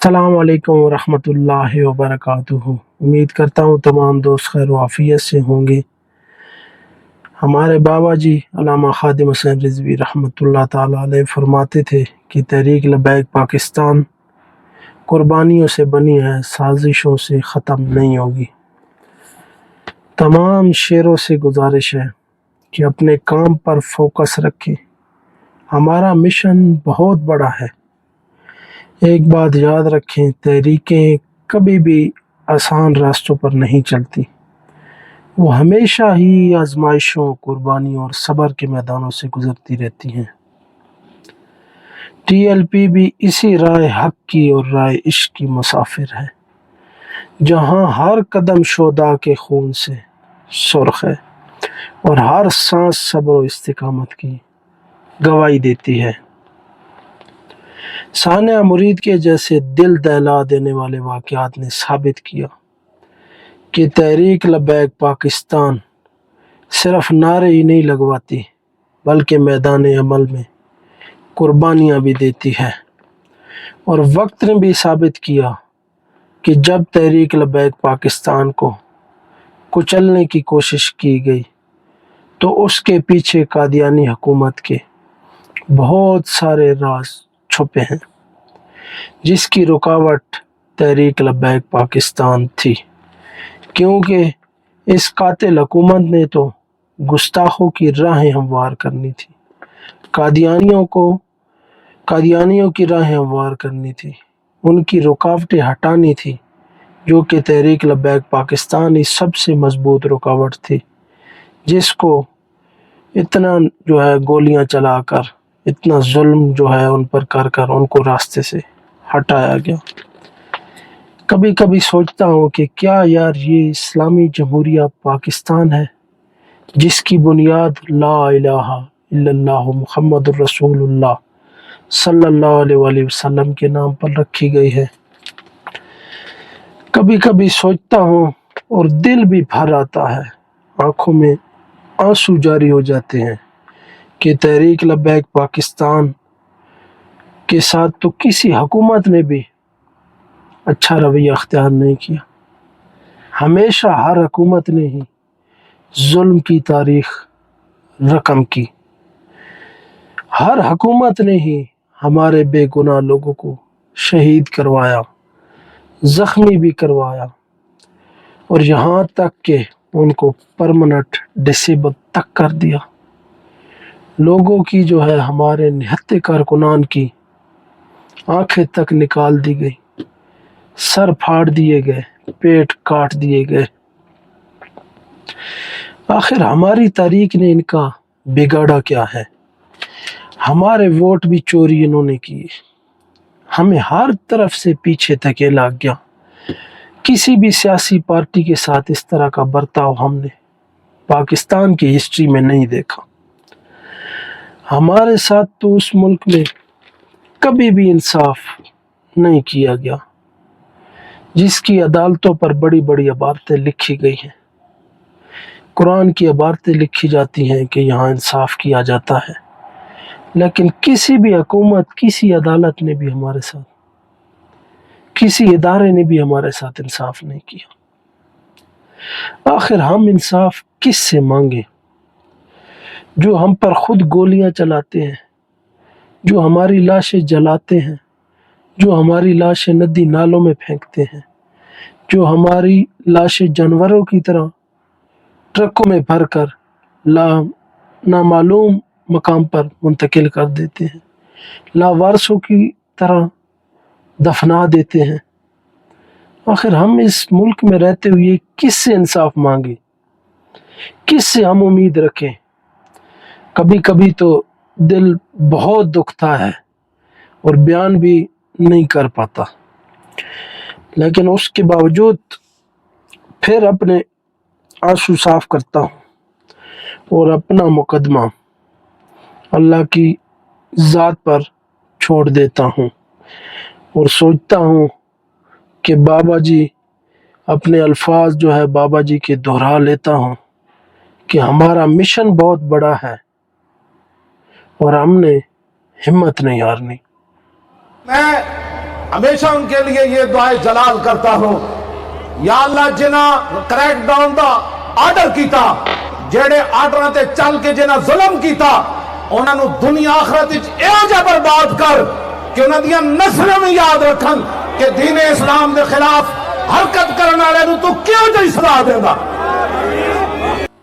السلام علیکم ورحمۃ اللہ وبرکاتہ۔ امید کرتا ہوں تمام دوست خیر و عافیت سے ہوں گے۔ ہمارے بابا جی علامہ خادم حسین رضوی رحمۃ اللہ تعالی علیہ فرماتے تھے کہ تحریک لبیک پاکستان قربانیوں سے بنی ہے، سازشوں سے ختم نہیں ہوگی۔ تمام شیروں سے گزارش ہے کہ اپنے کام پر فوکس رکھیں۔ ہمارا مشن بہت بڑا ہے۔ ایک بات یاد رکھیں، تحریکیں کبھی بھی آسان راستوں پر نہیں چلتی، وہ ہمیشہ ہی آزمائشوں، قربانیوں اور صبر کے میدانوں سے گزرتی رہتی ہیں۔ ٹی ایل پی بھی اسی رائے حق کی اور رائے عشق کی مسافر ہے، جہاں ہر قدم شہداء کے خون سے سرخ ہے اور ہر سانس صبر و استقامت کی گواہی دیتی ہے۔ ثانیہ مرید کے جیسے دل دہلا دینے والے واقعات نے ثابت کیا کہ تحریک لبیک پاکستان صرف نعرے ہی نہیں لگواتی بلکہ میدان عمل میں قربانیاں بھی دیتی ہے، اور وقت نے بھی ثابت کیا کہ جب تحریک لبیک پاکستان کو کچلنے کی کوشش کی گئی تو اس کے پیچھے قادیانی حکومت کے بہت سارے راز چھپے ہیں، جس کی رکاوٹ تحریک لبیک پاکستان تھی، کیونکہ اس قاتل حکومت نے تو گستاخوں کی راہیں ہموار کرنی تھی، قادیانیوں کی راہیں ہموار کرنی تھی، ان کی رکاوٹیں ہٹانی تھی، جو کہ تحریک لبیک پاکستان ہی سب سے مضبوط رکاوٹ تھی، جس کو اتنا گولیاں چلا کر، اتنا ظلم ان پر کر ان کو راستے سے ہٹایا گیا۔ کبھی کبھی سوچتا ہوں کہ کیا یار یہ اسلامی جمہوریہ پاکستان ہے جس کی بنیاد لا الہ الا اللہ محمد الرسول اللہ صلی اللہ علیہ وآلہ وسلم کے نام پر رکھی گئی ہے۔ کبھی کبھی سوچتا ہوں اور دل بھی بھر آتا ہے، آنکھوں میں آنسو جاری ہو جاتے ہیں کہ تحریک لبیک پاکستان کے ساتھ تو کسی حکومت نے بھی اچھا رویہ اختیار نہیں کیا۔ ہمیشہ ہر حکومت نے ہی ظلم کی تاریخ رقم کی، ہر حکومت نے ہی ہمارے بے گناہ لوگوں کو شہید کروایا، زخمی بھی کروایا، اور یہاں تک کہ ان کو پرمننٹ ڈسیبل تک کر دیا۔ لوگوں کی ہمارے نہتے کارکنان کی آنکھیں تک نکال دی گئی، سر پھاڑ دیے گئے، پیٹ کاٹ دیے گئے۔ آخر ہماری تاریخ نے ان کا بگاڑا کیا ہے؟ ہمارے ووٹ بھی چوری انہوں نے کیے، ہمیں ہر طرف سے پیچھے دھکیلا گیا۔ کسی بھی سیاسی پارٹی کے ساتھ اس طرح کا برتاؤ ہم نے پاکستان کی ہسٹری میں نہیں دیکھا۔ ہمارے ساتھ تو اس ملک میں کبھی بھی انصاف نہیں کیا گیا، جس کی عدالتوں پر بڑی بڑی عبارتیں لکھی گئی ہیں، قرآن کی عبارتیں لکھی جاتی ہیں کہ یہاں انصاف کیا جاتا ہے، لیکن کسی بھی حکومت، کسی عدالت نے بھی ہمارے ساتھ، کسی ادارے نے بھی ہمارے ساتھ انصاف نہیں کیا۔ آخر ہم انصاف کس سے مانگیں جو ہم پر خود گولیاں چلاتے ہیں، جو ہماری لاشیں جلاتے ہیں، جو ہماری لاشیں ندی نالوں میں پھینکتے ہیں، جو ہماری لاشیں جانوروں کی طرح ٹرکوں میں بھر کر نامعلوم مقام پر منتقل کر دیتے ہیں، لاوارثوں کی طرح دفنا دیتے ہیں۔ آخر ہم اس ملک میں رہتے ہوئے کس سے انصاف مانگیں، کس سے ہم امید رکھیں؟ کبھی کبھی تو دل بہت دکھتا ہے اور بیان بھی نہیں کر پاتا، لیکن اس کے باوجود پھر اپنے آنسو صاف کرتا ہوں اور اپنا مقدمہ اللہ کی ذات پر چھوڑ دیتا ہوں، اور سوچتا ہوں کہ بابا جی اپنے الفاظ بابا جی کے دہرا لیتا ہوں کہ ہمارا مشن بہت بڑا ہے اور ہم نے ہمت نہیں ہارنی۔ میں ہمیشہ ان کے لیے یہ دعائے جلال کرتا ہوں، یا اللہ جنہاں کریک ڈاؤن دا آرڈر کیتا، جیڑے آرڈراں تے چل کے جنہاں ظلم کیتا، انہاں نو دنیا آخرت وچ ایہو جا برباد کر کہ انہاں دیاں نسلاں میں یاد رکھن کہ دین اسلام دے خلاف حرکت کرن والے نو تو کیوں جی سزا دیندا۔